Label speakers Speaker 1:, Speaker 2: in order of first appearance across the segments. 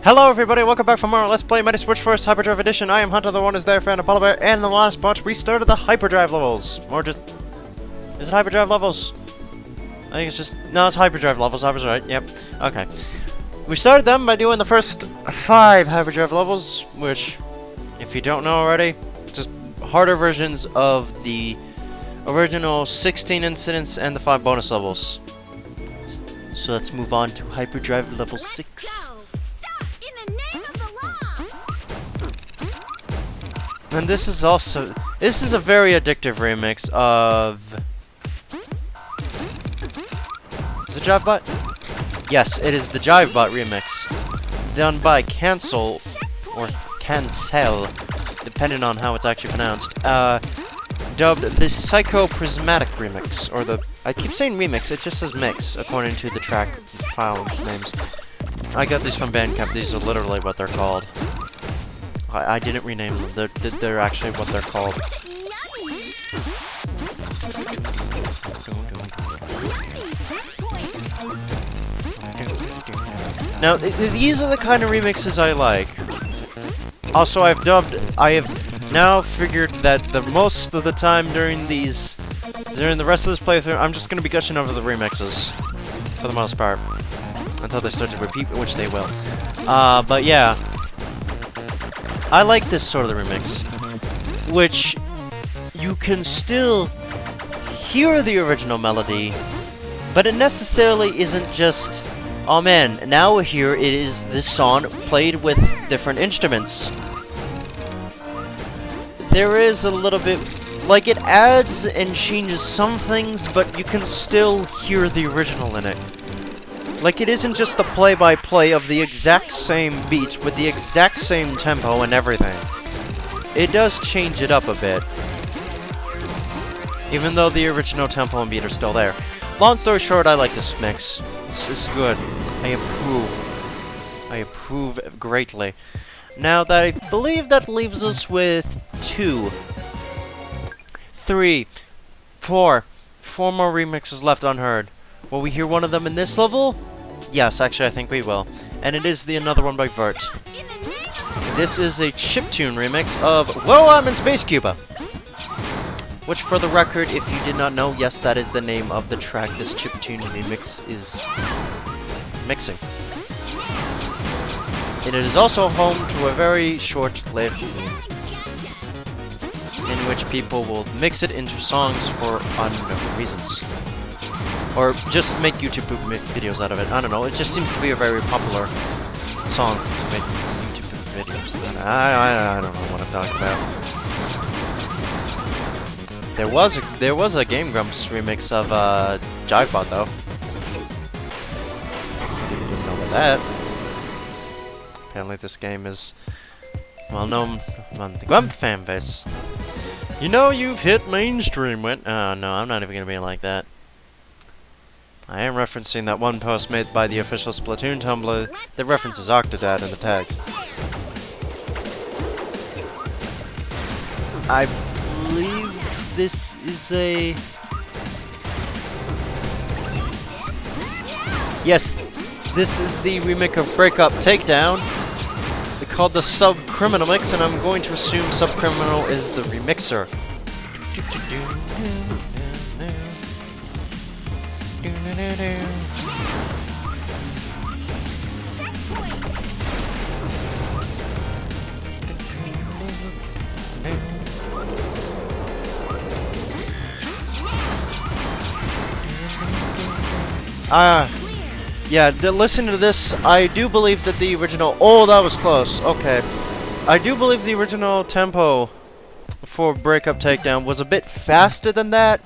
Speaker 1: Hello everybody, welcome back for more Let's Play Mighty Switch Force Hyperdrive Edition. I am Hunter, the one is there, fan of Polar Bear, and in the last bunch we started the Hyperdrive levels. Or just... is it Hyperdrive levels? I think it's just... no, it's Hyperdrive levels, I was right, yep. Okay. We started them by doing the first 5 Hyperdrive levels, which, if you don't know already, just harder versions of the original 16 incidents and the 5 bonus levels. So let's move on to Hyperdrive level 6. And this is also... this is a very addictive remix of... is it JiveBot? Yes, it is the JiveBot remix. Done by Cancel, or Cancel, depending on how it's actually pronounced. Dubbed the Psycho Prismatic remix, or the... I keep saying remix, it just says mix, according to the track file names. I got these from Bandcamp, these are literally what they're called. I didn't rename them. They're actually what they're called. Now, these are the kind of remixes I like. Also, I have now figured that the most of the time during the rest of this playthrough, I'm just gonna be gushing over the remixes for the most part until they start to repeat, which they will. But yeah. I like this sort of the remix, which you can still hear the original melody, but it necessarily isn't just, oh man, now here it is this song played with different instruments. There is a little bit, like it adds and changes some things, but you can still hear the original in it. Like, it isn't just the play-by-play of the exact same beats with the exact same tempo and everything. It does change it up a bit. Even though the original tempo and beat are still there. Long story short, I like this mix. This is good. I approve. I approve greatly. Now, that I believe that leaves us with 2, 3, 4 more remixes left unheard. Will we hear one of them in this level? Yes, actually, I think we will. And it is the another one by Vert. This is a chiptune remix of Whoa, I'm in Space Cuba! Which, for the record, if you did not know, yes, that is the name of the track this chiptune remix is mixing. And it is also home to a very short-lived in which people will mix it into songs for unknown reasons. Or just make YouTube videos out of it. I don't know. It just seems to be a very popular song to make YouTube videos. I don't know what I'm talking about. There was a Game Grumps remix of JiveBot though. Didn't know about that. Apparently this game is well known among the Grump fan base. You know you've hit mainstream. Oh no, I'm not even gonna be like that. I am referencing that one post made by the official Splatoon Tumblr that references Octodad in the tags. I believe this is a... yes, this is the remake of Breakup Takedown. They're called the Subcriminal Mix, and I'm going to assume Subcriminal is the remixer. Yeah, listen to this. I do believe that the original... oh, that was close. Okay. I do believe the original tempo for Breakup Takedown was a bit faster than that.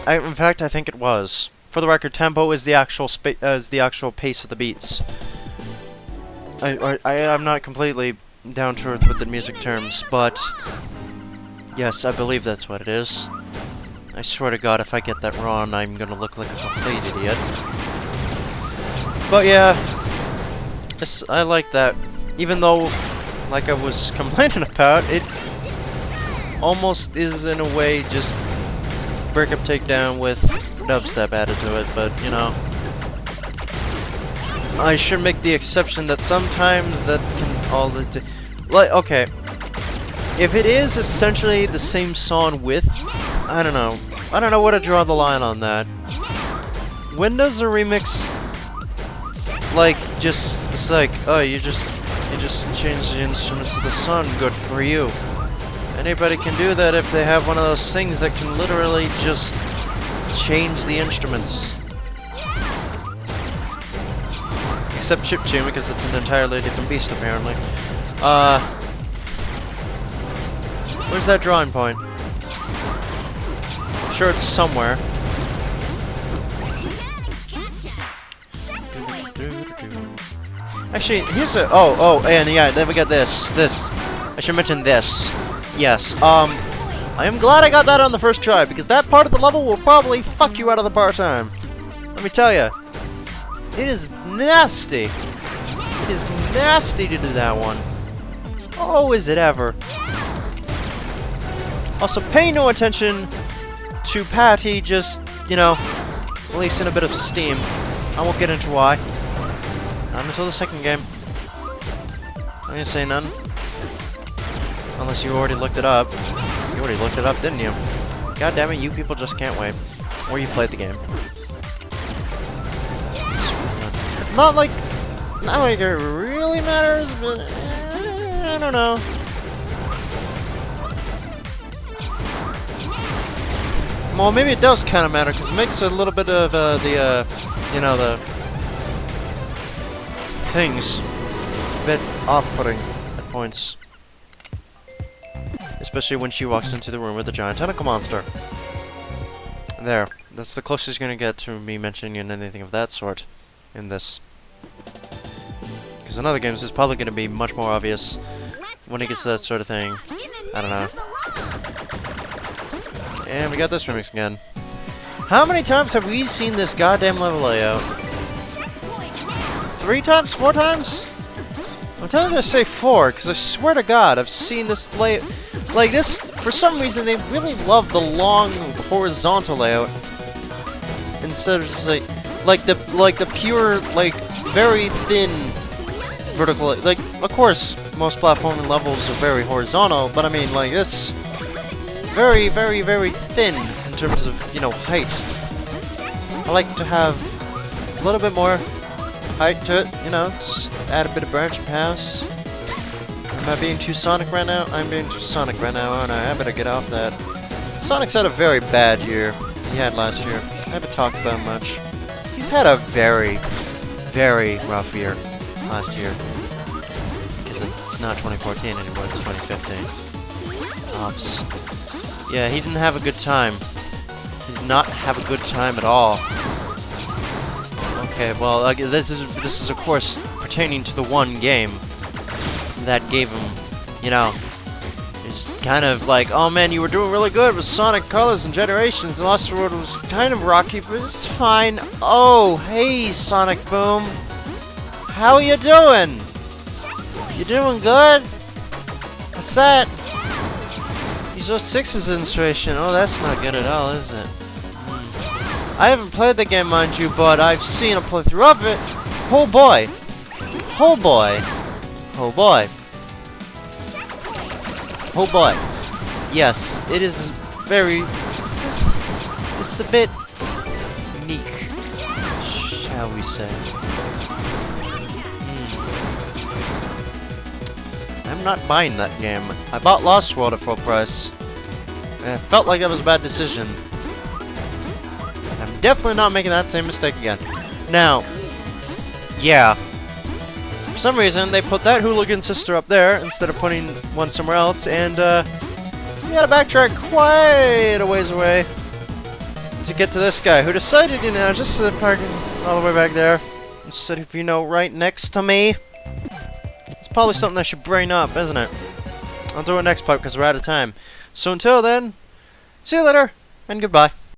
Speaker 1: In fact, I think it was. For the record, tempo is the actual pace of the beats. I'm not completely down to earth with the music terms, but yes, I believe that's what it is. I swear to God, if I get that wrong, I'm gonna look like a complete idiot. But yeah, I like that. Even though, like I was complaining about, it almost is in a way just Breakup Takedown with dubstep added to it, but you know. I should make the exception that sometimes that can all the like okay, if it is essentially the same song with, I don't know where to draw the line on that. When does a remix like just it's like oh you just change the instruments of the song, good for you. Anybody can do that if they have one of those things that can literally just change the instruments. Except chiptune, because it's an entirely different beast, apparently. Where's that drawing point? I'm sure it's somewhere. Actually, here's a... Oh, and yeah, then we got this. I should mention this. Yes, I am glad I got that on the first try, because that part of the level will probably fuck you out of the bar time. Let me tell you. It is nasty. It is nasty to do that one. Oh, is it ever. Also, pay no attention to Patty just, you know, releasing a bit of steam. I won't get into why. Not until the second game. I'm gonna say none. Unless you already looked it up. You already looked it up, didn't you? God damn it, you people just can't wait. Or you played the game. Not like it really matters, but I don't know. Well, maybe it does kind of matter because it makes a little bit of you know, the things a bit off-putting at points, especially when she walks into the room with the giant tentacle monster. There, that's the closest you're gonna get to me mentioning anything of that sort in this. Because in other games, it's probably going to be much more obvious when it gets to that sort of thing. I don't know. And we got this remix again. How many times have we seen this goddamn level layout? 3 times? 4 times? Sometimes I say 4, because I swear to God, I've seen this layout. Like this, for some reason, they really love the long horizontal layout instead of just like the pure, like, very thin vertical. Like, of course, most platforming levels are very horizontal, but I mean, like, this very, very, very thin in terms of, you know, height. I like to have a little bit more height to it, you know, just add a bit of branching paths. Am I being too Sonic right now? I'm being too Sonic right now, aren't I? I better get off that. Sonic's had a very bad year. He had last year. I haven't talked about him much. He's had a very, very rough year last year. Because it's not 2014 anymore, it's 2015. Ops. Yeah, he didn't have a good time. He did not have a good time at all. Okay, well, this is of course pertaining to the one game that gave him, you know, it's kind of like, oh man, you were doing really good with Sonic Colors and Generations. The Lost World was kind of rocky, but it's fine. Oh, hey, Sonic Boom. How are you doing? You doing good? What's that? Use 06's inspiration. Oh, that's not good at all, is it? I haven't played the game, mind you, but I've seen a playthrough of it. Oh boy. Oh boy. Oh boy. Oh boy. Yes, it is very... It's a bit unique, shall we say. I'm not buying that game. I bought Lost World at full price. And it felt like that was a bad decision. I'm definitely not making that same mistake again. Now, yeah. For some reason, they put that hooligan sister up there instead of putting one somewhere else, and we gotta backtrack quite a ways away to get to this guy, who decided, you know, just to park all the way back there instead of, you know, right next to me. It's probably something I should brain up, isn't it? I'll do it next part because we're out of time. So until then, see you later, and goodbye.